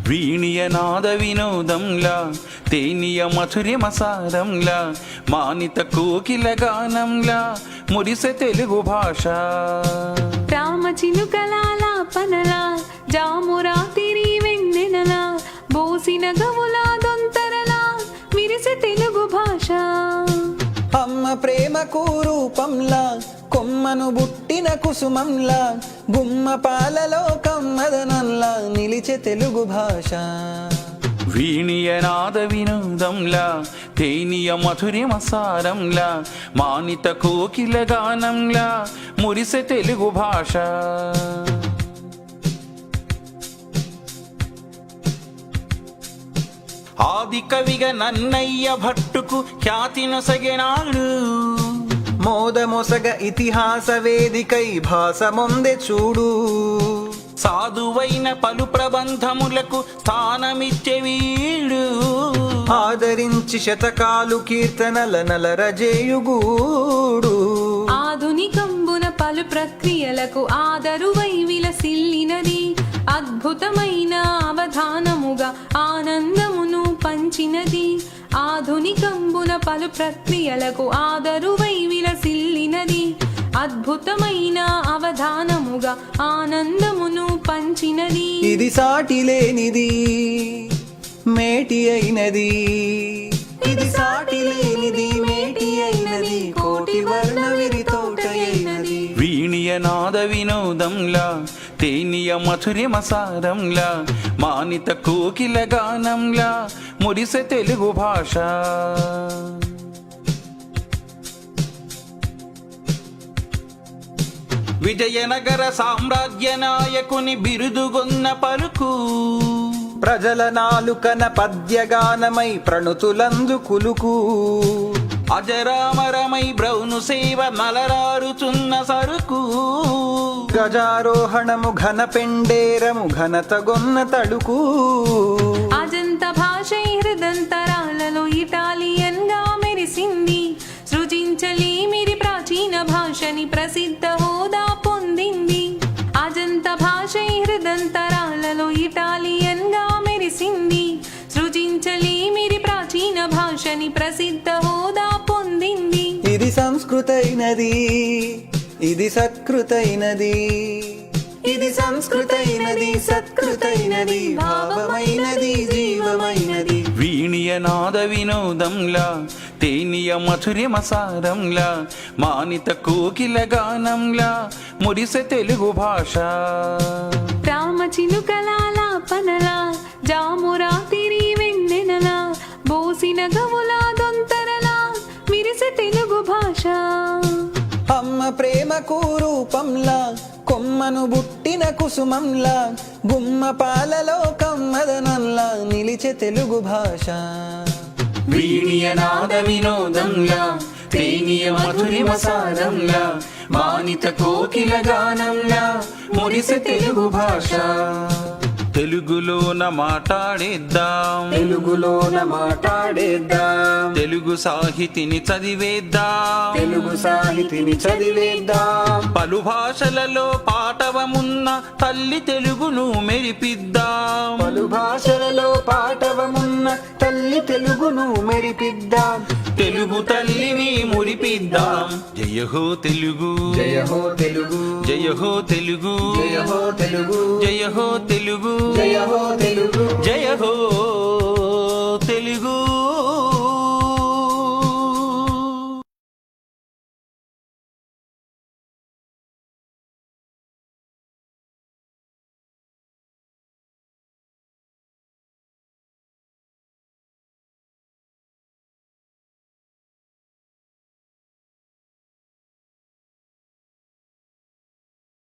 వీణియనాద వినోదంలా తేనియ మధుర్యమసారంలా మానిత కోకిల గానంలా మురిసె తెలుగు భాష రామ చిలుకలాలాపనలా జామురాతిరి వెన్నెనలా బోసిన గవులా దొంతరలా విరిసె తెలుగు భాష అమ్మ ప్రేమకు రూపంలా కొమ్మను బుట్టిన కుసుమంలా గుమ్మ పాలలో కమ్మదనంలా నిలిచే తెలుగు భాష వీణియనాద వినోదంలా తేనియ మధుర్యమసారంలా మానిత కోకిల గానంలా మురిసె తెలుగు భాష ఆది కవిగా నన్నయ్య భట్టుకు ఖ్యాతి నొసగినాడు మోదమొసగ ఇతిహాస వేదికై భాస మొందె చూడు సాధువైన పలు ప్రబంధములకు స్థానమిచ్చే వీడు ఆదరించి శతకాలు కీర్తనల నలరజేయుగూడు ఆధునికంబున పలు ప్రక్రియలకు ఆదరువై విలసిల్లినది అద్భుతమైన అవధానముగా ఆనందమును పంచినది ఆధునికంబున పలు ప్రక్రియలకు ఆదరువై విలసిల్లినది అద్భుతమైన అవధానముగా ఆనందమును పంచినది ఇది సాటి లేనిది మేటి అయినది ఇది సాటి లేనిది మేటి అయినది కోటి వర్ణ విరితోట అయినది వీణియనాద వినోదంలా తేనియ మధుర్యమసారంలా మానిత కోకిల గానంలా మురిసె తెలుగు భాష విజయనగర సామ్రాజ్య నాయకుని బిరుదుగొన్న పలుకు ప్రజల నాలుకన పద్యగానమై ప్రణుతులందు కులుకు అజరామరమై బ్రౌను సేవ మలరారుచున్న సరుకు గజారోహణము ఘన పెండేరము ఘనతగొన్న తడుకు అజంత భాష హృదంతరాలలో ఇటాలియన్ గా మెరిసింది సృజించలేమిరి ప్రాచీన భాషని ప్రసిద్ధ హోదా పొందింది అజంత భాష హృదంతరాలలో ఇటాలియన్ గా మెరిసింది సృజించలేమిరి ప్రాచీన భాషని ప్రసిద్ధ హోదా పొందింది ఇది సంస్కృతైనది ఇది సత్కృతైనది ఇది సంస్కృతైనది సత్కృతైనది భావమైనది జీవమైనది వీణియనాద వినోదంలా తేనియ మధుర్యమసారంలా మానిత కోకిల గానంలా మురిసె తెలుగు భాష రామ చిలుకలాలాపనలా జామురాతిరి వెన్నెనలా బోసిన గవులా దొంతరలా విరిసె తెలుగు భాష అమ్మ ప్రేమకు రూపంలా కొమ్మను బుట్టిన కుసుమంలా గుమ్మ పాలలో కమ్మదనంలా నిలిచే తెలుగు భాష వీణియనాద వినోదంలా తేనియ మధురిమసారంలా మానిత కోకిల గానంలా మురిసె తెలుగు భాష తెలుగులోన మాట్లాడేద్దాం తెలుగులోన మాట్లాడేద్దాం తెలుగు సాహితిని చదివేద్దాం తెలుగు సాహితిని చదివేద్దాం పలు భాషలలో పాటవమున్న తల్లి తెలుగును మెరిపిద్దాం పలు భాషలలో పాటవమున్న తల్లి తెలుగును మెరిపిద్దాం తెలుగు తల్లిని మురిపిద్దాం జయ హో తెలుగు జయ హో తెలుగు జయ హో తెలుగు జయ హో తెలుగు జయ హో తెలుగు జయ హో తెలుగు జయ హో